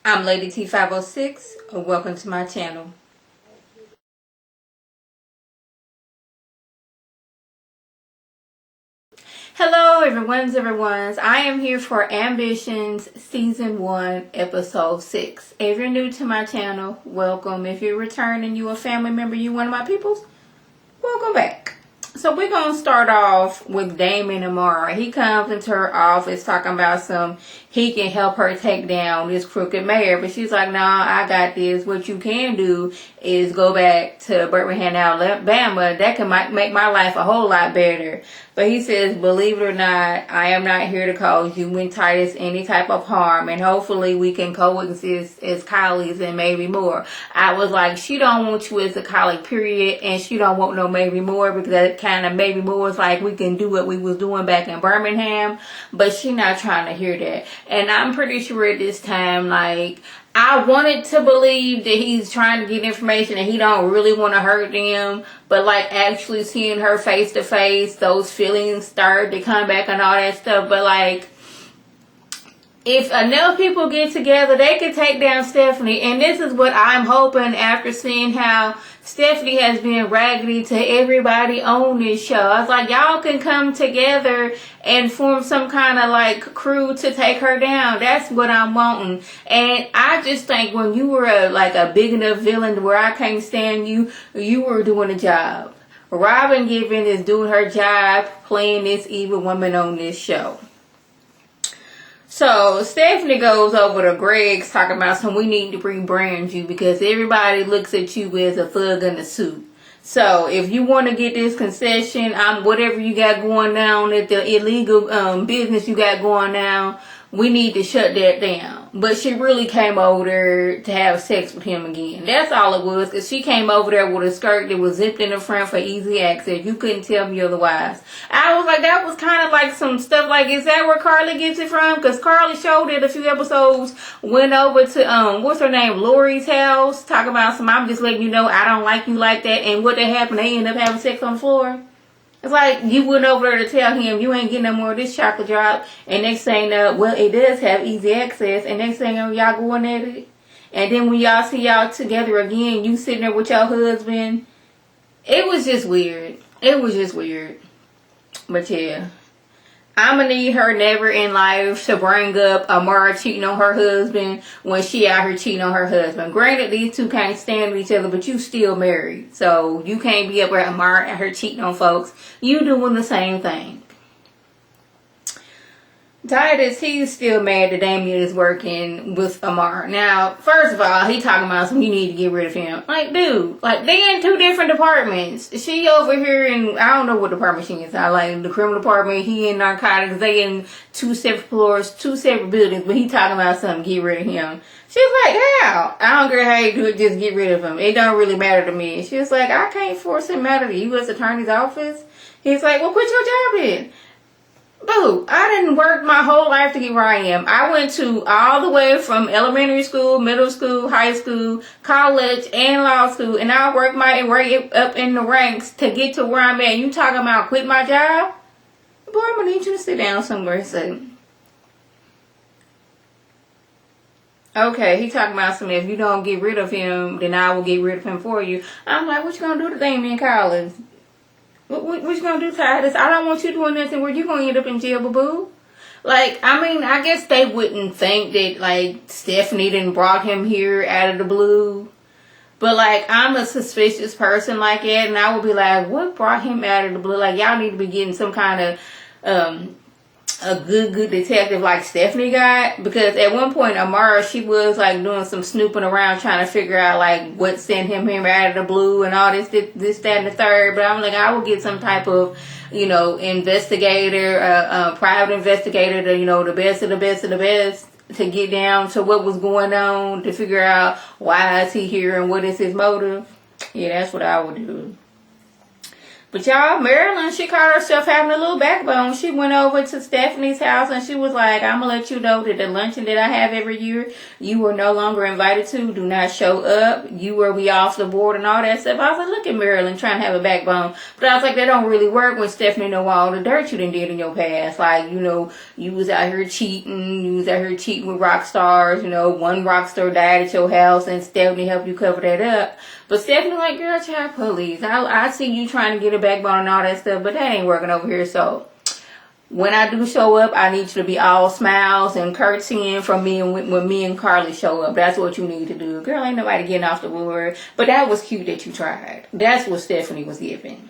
I'm Lady T506. Welcome to my channel. Hello everyone's. I am here for Ambitions Season 1 Episode 6. If you're new to my channel, welcome. If you're returning, you a family member, you one of my peoples, welcome back. So we're going to start off with Damon tomorrow. He comes into her office talking about he can help her take down this crooked mayor. But she's like, nah, I got this. What you can do is go back to Birmingham, Alabama. That can make my life a whole lot better. But he says, believe it or not, I am not here to cause you and Titus any type of harm. And hopefully we can coexist as colleagues and maybe more. I was like, she don't want you as a colleague, period. And she don't want no maybe more, because that kind of maybe more is like we can do what we was doing back in Birmingham. But she not trying to hear that. And I'm pretty sure at this time, like, I wanted to believe that he's trying to get information and he don't really want to hurt them. But like actually seeing her face to face, those feelings start to come back and all that stuff. But like, if enough people get together, they can take down Stephanie. And this is what I'm hoping after seeing how Stephanie has been raggedy to everybody on this show. I was like, y'all can come together and form some kind of like crew to take her down. That's what I'm wanting. And I just think when you were a big enough villain where I can't stand you, you were doing a job. Robin Gibbon is doing her job playing this evil woman on this show. So Stephanie goes over to Greg's talking about we need to rebrand you because everybody looks at you as a thug in a suit. So if you want to get this concession, whatever you got going down at the illegal business you got going down, we need to shut that down. But she really came over there to have sex with him again. That's all it was. Because she came over there with a skirt that was zipped in the front for easy access. You couldn't tell me otherwise. I was like, that was kind of like some stuff like, is that where Carly gets it from? Because Carly showed it a few episodes, went over to, what's her name, Lori's house, talking about I'm just letting you know I don't like you like that. And what they happened, they end up having sex on the floor. It's like you went over there to tell him you ain't getting no more of this chocolate drop. And next thing, well, it does have easy access. And next thing, y'all going at it. And then when y'all see y'all together again, you sitting there with your husband. It was just weird. It was just weird. But yeah. I'm going to need her never in life to bring up Amara cheating on her husband when she out here cheating on her husband. Granted, these two can't stand each other, but you still married. So you can't be up there Amara and her cheating on folks. You doing the same thing. Titus, he's still mad that Damon is working with Amar. Now, first of all, he talking about you need to get rid of him. Like, dude, like, they in two different departments. She over here in, I don't know what department she is. I like the criminal department. He in narcotics. They in two separate floors, two separate buildings. But he talking about get rid of him. She's like, how? I don't care how you do it, just get rid of him. It don't really matter to me. She's like, I can't force him out of the U.S. Attorney's office. He's like, well, quit your job then. Boo, I didn't work my whole life to get where I am. I went to all the way from elementary school, middle school, high school, college, and law school. And I worked my way up in the ranks to get to where I'm at. You talking about quit my job? Boy, I'm going to need you to sit down somewhere and say. Okay, he talking about if you don't get rid of him, then I will get rid of him for you. I'm like, what you going to do to Damon Collins? What you gonna do, Titus? I don't want you doing nothing where you gonna end up in jail, boo-boo. Like, I mean, I guess they wouldn't think that, like, Stephanie didn't brought him here out of the blue. But, like, I'm a suspicious person like that, and I would be like, what brought him out of the blue? Like, y'all need to be getting some kind of, a good detective like Stephanie got, because at one point Amara, she was like doing some snooping around trying to figure out like what sent him out of the blue and all this that and the third. But I'm like, I will get some type of investigator, private investigator, to the best of the best of the best to get down to what was going on, to figure out why is he here and what is his motive. Yeah, that's what I would do. But y'all, Marilyn, she caught herself having a little backbone. She went over to Stephanie's house and she was like, I'm going to let you know that the luncheon that I have every year, you are no longer invited to. Do not show up. You will be off the board and all that stuff. I was like, look at Marilyn trying to have a backbone. But I was like, that don't really work when Stephanie know all the dirt you done did in your past. Like, you know, you was out here cheating. You was out here cheating with rock stars. You know, one rock star died at your house and Stephanie helped you cover that up. But Stephanie like, girl, child, please. I see you trying to get a backbone and all that stuff, but that ain't working over here. So when I do show up, I need you to be all smiles and curtsying from me and when me and Carly show up. That's what you need to do. Girl, ain't nobody getting off the board. But that was cute that you tried. That's what Stephanie was giving.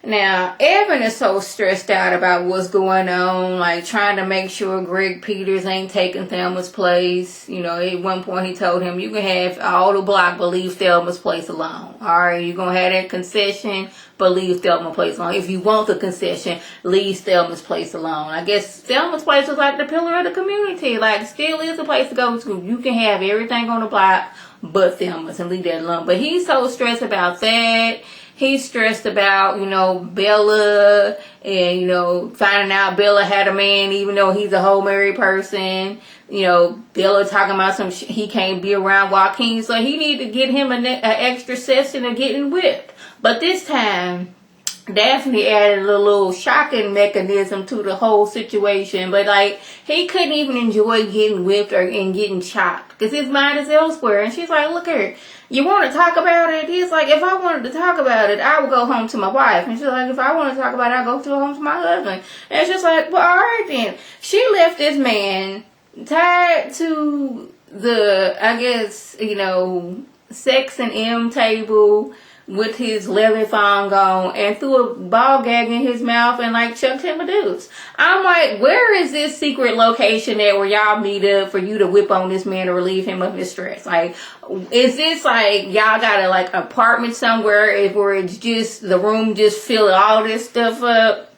Now, Evan is so stressed out about what's going on, like trying to make sure Greg Peters ain't taking Thelma's place. You know, at one point he told him, you can have all the block, but leave Thelma's place alone. All right, you're going to have that concession, but leave Thelma's place alone. If you want the concession, leave Thelma's place alone. I guess Thelma's place was like the pillar of the community. Like, still is a place to go to. You can have everything on the block but Thelma's and leave that alone. But he's so stressed about that. He's stressed about, you know, Bella and, you know, finding out Bella had a man even though he's a whole married person. You know, Bella talking about he can't be around Joaquin. So he need to get him an extra session of getting whipped. But this time, Daphne added a little shocking mechanism to the whole situation. But, like, he couldn't even enjoy getting whipped and getting chopped because his mind is elsewhere. And she's like, look here. You want to talk about it? He's like, if I wanted to talk about it, I would go home to my wife. And she's like, if I want to talk about it, I'll go home to my husband. And it's just like, well, all right then. She left this man tied to the, I guess, you know, sex and M table with his leather thong on and threw a ball gag in his mouth and like chucked him a deuce. I'm like, where is this secret location at where y'all meet up for you to whip on this man to relieve him of his stress? Like, is this like y'all got a like apartment somewhere where it's just the room just fill all this stuff up?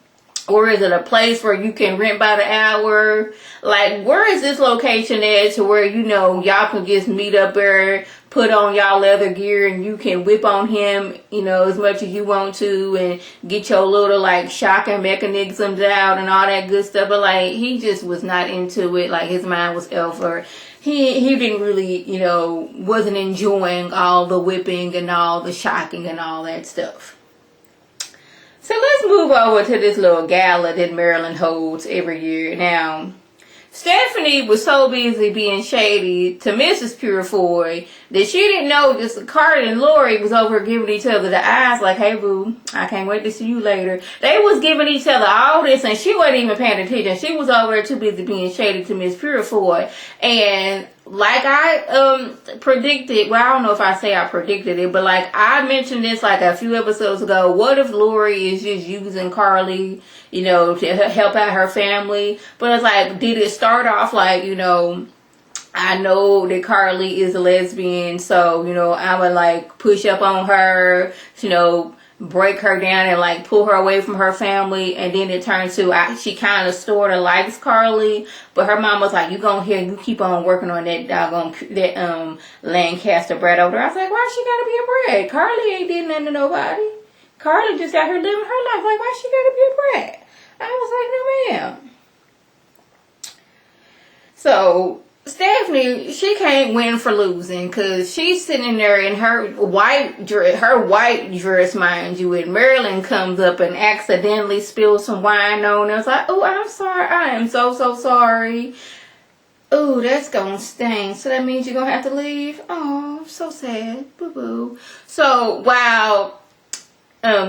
Or is it a place where you can rent by the hour? Like, where is this location at to where, you know, y'all can just meet up there, put on y'all leather gear, and you can whip on him, you know, as much as you want to, and get your little, like, shocking mechanisms out and all that good stuff. But, like, he just was not into it. Like, his mind was elsewhere. He didn't really, you know, wasn't enjoying all the whipping and all the shocking and all that stuff. So let's move over to this little gala that Marilyn holds every year. Now, Stephanie was so busy being shady to Mrs. Purefoy that she didn't know just Carter and Lori was over giving each other the eyes like, hey boo, I can't wait to see you later. They was giving each other all this and she wasn't even paying attention. She was over there too busy being shady to Miss Purefoy. And like I predicted, well, I don't know if I say I predicted it, but like I mentioned this like a few episodes ago. What if Lori is just using Carly, you know, to help out her family? But it's like, did it start off like, you know, I know that Carly is a lesbian, so, you know, I would like push up on her, you know, break her down and like pull her away from her family, and then it turned to she kind of sort of likes Carly, but her mom was like, you go ahead, you keep on working on that doggone Lancaster brat over there. I was like, why she gotta be a brat? Carly ain't did nothing to nobody. Carly just out here living her life. Like, why she gotta be a brat? I was like, no ma'am. So Stephanie, she can't win for losing because she's sitting there in her white dress, mind you, and Marilyn comes up and accidentally spills some wine on her. It's like, oh, I'm sorry. I am so sorry. Oh, that's gonna sting. So that means you're gonna have to leave? Oh, so sad. Boo-boo. So while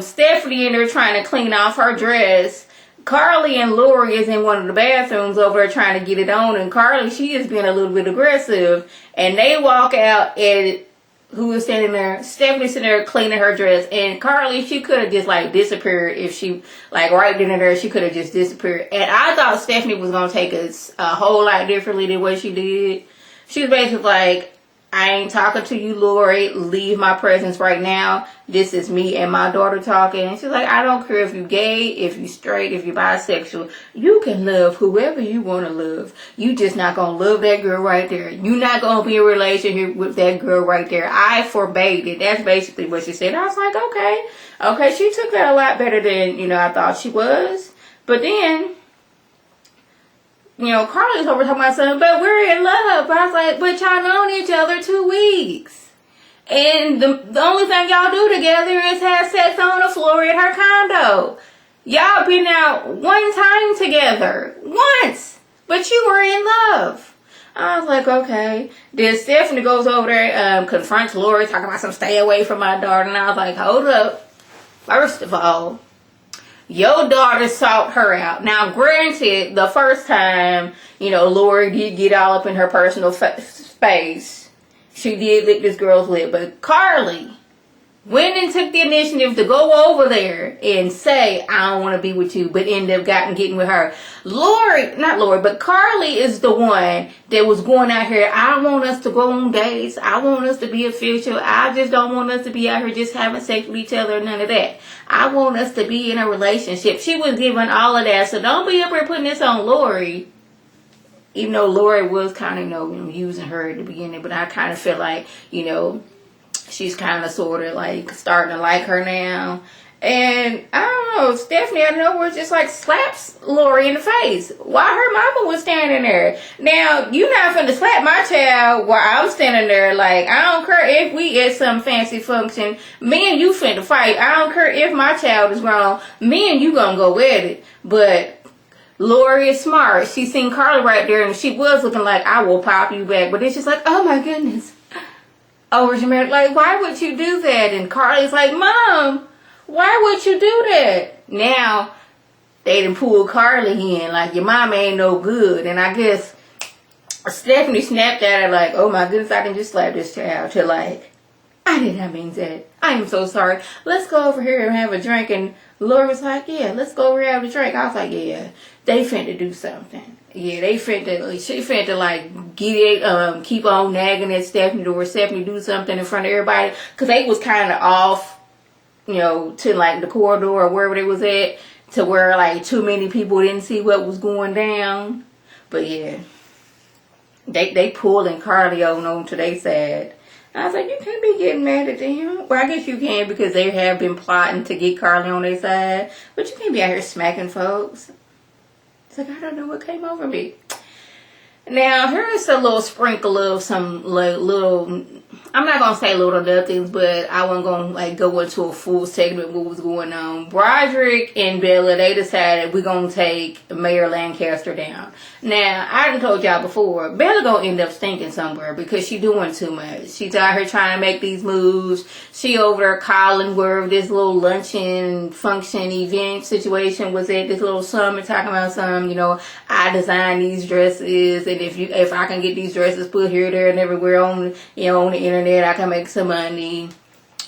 Stephanie and her trying to clean off her dress, Carly and Lori is in one of the bathrooms over there trying to get it on, and Carly, she is being a little bit aggressive, and they walk out, and who is standing there? Stephanie sitting there cleaning her dress, and Carly, she could have just like disappeared if she, like right then and there, she could have just disappeared. And I thought Stephanie was going to take a whole lot differently than what she did. She was basically like, I ain't talking to you, Lori. Leave my presence right now. This is me and my daughter talking. And she's like, I don't care if you're gay, if you're straight, if you're bisexual. You can love whoever you want to love. You just not going to love that girl right there. You're not going to be in a relationship with that girl right there. I forbade it. That's basically what she said. I was like, okay. Okay, she took that a lot better than, I thought she was. But then, Carly's over talking about something, but we're in love. But I was like, but y'all known each other 2 weeks. And the only thing y'all do together is have sex on the floor in her condo. Y'all been out one time together. Once. But you were in love. I was like, okay. Then Stephanie goes over there, confronts Lori, talking about some stay away from my daughter. And I was like, hold up. First of all, your daughter sought her out. Now, granted, the first time, Lori did get all up in her personal space. She did lick this girl's lip. But Carly went and took the initiative to go over there and say, I don't want to be with you, but ended up getting with her. But Carly is the one that was going out here. I want us to go on dates. I want us to be official. I just don't want us to be out here just having sex with each other. None of that. I want us to be in a relationship. She was giving all of that. So don't be up here putting this on Lori. Even though Lori was kind of, using her at the beginning. But I kind of feel like, she's kind of sort of like starting to like her now. And I don't know, Stephanie out of nowhere just like slaps Lori in the face while her mama was standing there. Now, you not finna slap my child while I'm standing there. Like, I don't care if we at some fancy function. Me and you finna fight. I don't care if my child is grown. Me and you gonna go at it. But Lori is smart. She seen Carly right there and she was looking like, I will pop you back. But then she's like, oh my goodness. Oh, was you married? Like, why would you do that? And Carly's like, Mom, why would you do that? Now, they done pulled Carly in. Like, your mama ain't no good. And I guess Stephanie snapped at her like, oh my goodness, I can just slap this child. To like, I did not mean that. I am so sorry. Let's go over here and have a drink. And Laura was like, yeah, let's go over here and have a drink. I was like, yeah, they finna do something. Yeah, she finna like keep on nagging at Stephanie or Stephanie do something in front of everybody. Cause they was kind of off, to like the corridor or wherever they was at, to where like too many people didn't see what was going down. But yeah, they pulling Carly on to their side. I was like, you can't be getting mad at them. Well, I guess you can because they have been plotting to get Carly on their side. But you can't be out here smacking folks. It's like, I don't know what came over me. Now, here's a little sprinkle of some like little, I'm not going to say little nothings, but I wasn't going to like go into a full segment what was going on. Broderick and Bella, they decided we're going to take Mayor Lancaster down. Now, I done told y'all before, Bella going to end up stinking somewhere because she doing too much. She's out here trying to make these moves. She over there calling where this little luncheon function event situation was at, this little summit talking about some, I designed these dresses and if I can get these dresses put here, there, and everywhere on the internet, I can make some money.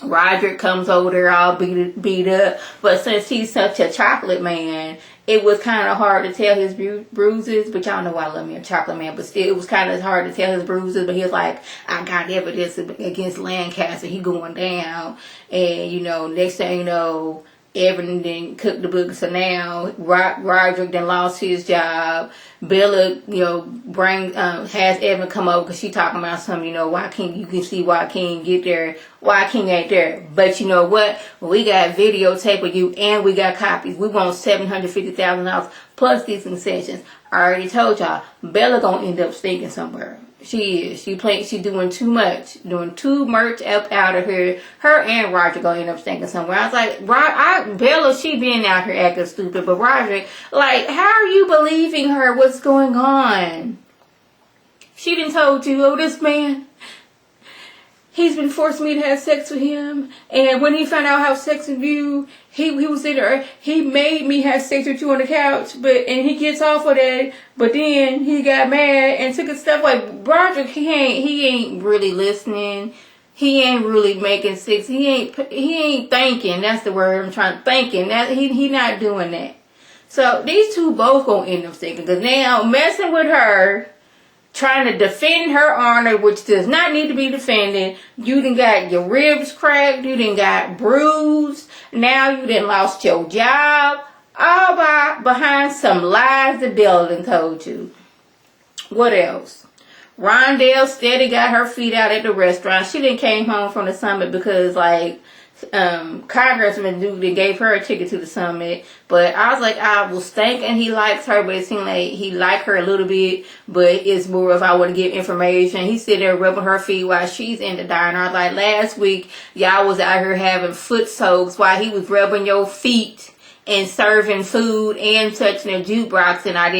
Roderick comes over there all beat up, but since he's such a chocolate man, it was kind of hard to tell his bruises. But y'all know I love me a chocolate man, but still, it was kind of hard to tell his bruises. But he was like, I got evidence against Lancaster. He going down, and next thing you know, Evan didn't cook the book, so now Roderick then lost his job. Bella, has Evan come over because she talking about something, why can't you can see why King get there, why King ain't there. But you know what? We got videotape of you and we got copies. We want $750,000 plus these concessions. I already told y'all, Bella gonna end up stinking somewhere. She is. She doing too much. Doing too much up out of here. Her and Roger gonna end up stinking somewhere. I was like, Bella, she been out here acting stupid. But Roger, like, how are you believing her? What's going on? She done told you, oh, this man, he's been forcing me to have sex with him. And when he found out how sex with you, he was in there. He made me have sex with you on the couch. And he gets off of that. But then he got mad and took his stuff. Like, Broderick, he ain't really listening. He ain't really making sex. He ain't thinking. That's the word I'm trying to thinking. That he not doing that. So these two both gonna end up sticking. Because now messing with her, trying to defend her honor, which does not need to be defended. You done got your ribs cracked. You done got bruised. Now you done lost your job. All behind some lies the devil told you. What else? Rondell steady got her feet out at the restaurant. She didn't came home from the summit because like Congressman Duke gave her a ticket to the summit. But I was like, I was thinking he likes her, but it seemed like he liked her a little bit. But it's more if I want to get information. He's sitting there rubbing her feet while she's in the diner. I was like, last week y'all was out here having foot soaks while he was rubbing your feet and serving food and touching a jukebox, and I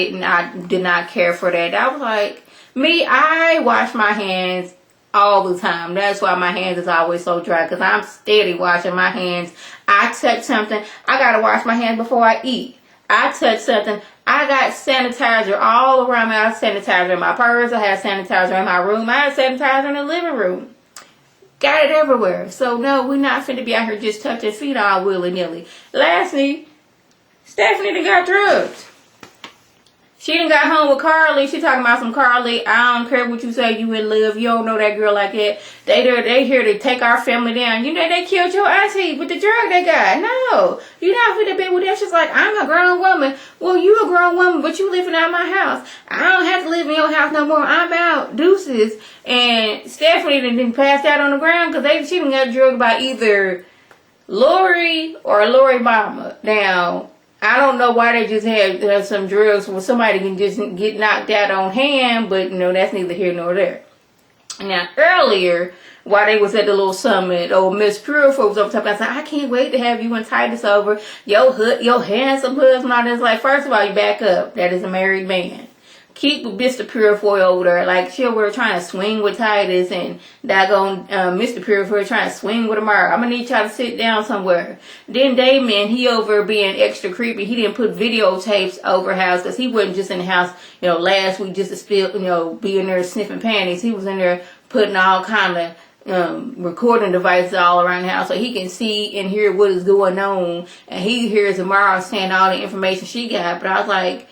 did not care for that. I was like, me, I wash my hands all the time. That's why my hands is always so dry, because I'm steady washing my hands. I touch something, I gotta wash my hands before I eat. I touch something, I got sanitizer all around me. I have sanitizer in my purse, I have sanitizer in my room, I have sanitizer in the living room. Got it everywhere. So no, we're not finna be out here just touching feet all willy-nilly. Lastly, Stephanie done got drugged. She done got home with Carly. She talking about some Carly. I don't care what you say, you in love. You don't know that girl like that. They here to take our family down. You know they killed your auntie with the drug they got. No. You not finna be with them. She's like, I'm a grown woman. Well, you a grown woman, but you living out of my house. I don't have to live in your house no more. I'm out. Deuces. And Stephanie didn't pass out on the ground because she done got drugged by either Lori or Lori mama. Now, I don't know why they just have some drugs where somebody can just get knocked out on hand, but that's neither here nor there. Now, earlier, while they was at the little summit, Miss Purifoy was over talking. I said, I can't wait to have you and Titus over. Your handsome husband. I was like, first of all, you back up. That is a married man. Keep Mr. Purifoy over there. Like, she over trying to swing with Titus, and daggone Mr. Purifoy trying to swing with Amara. I'm going to need y'all to sit down somewhere. Then Damon, he over being extra creepy. He didn't put videotapes over house because he wasn't just in the house, last week just to spill, be in there sniffing panties. He was in there putting all kind of recording devices all around the house so he can see and hear what is going on. And he hears Amara saying all the information she got. But I was like,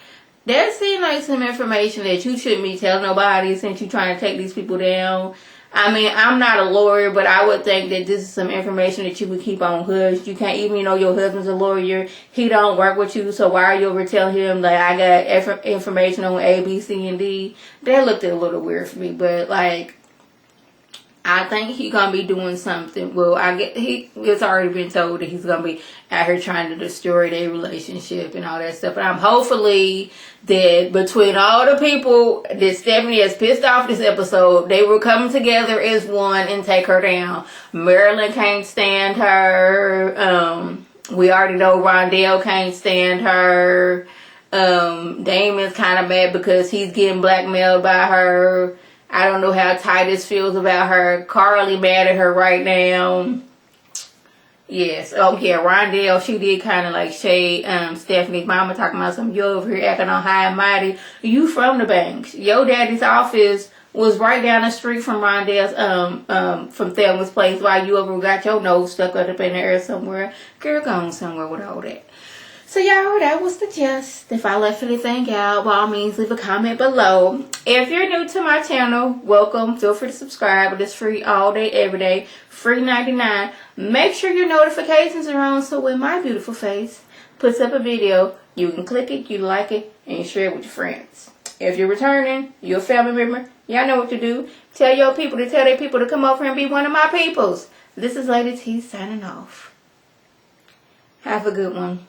that seemed like some information that you shouldn't be telling nobody since you're trying to take these people down. I mean, I'm not a lawyer, but I would think that this is some information that you would keep on hush. You can't even know your husband's a lawyer. He don't work with you, so why are you over telling him that I got information on A, B, C, and D? That looked a little weird for me, but like, I think he's going to be doing something. Well, it's already been told that he's going to be out here trying to destroy their relationship and all that stuff. And I'm hopefully that between all the people that Stephanie has pissed off this episode, they will come together as one and take her down. Marilyn can't stand her. We already know Rondell can't stand her. Damon's kind of mad because he's getting blackmailed by her. I don't know how Titus feels about her. Carly mad at her right now. Yes. Oh, yeah. Rondell, she did kind of like shade Stephanie's mama, talking about some, you over here acting on high and mighty. You from the banks. Your daddy's office was right down the street from Rondell's, from Thelma's place, while you over got your nose stuck up in the air somewhere. Girl, go on somewhere with all that. So y'all, that was the gist. If I left anything out, by all means, leave a comment below. If you're new to my channel, welcome. Feel free to subscribe. It's free all day, every day. Free 99. Make sure your notifications are on so when my beautiful face puts up a video, you can click it, you like it, and you share it with your friends. If you're returning, you're a family member, y'all know what to do. Tell your people to tell their people to come over and be one of my peoples. This is Lady T signing off. Have a good one.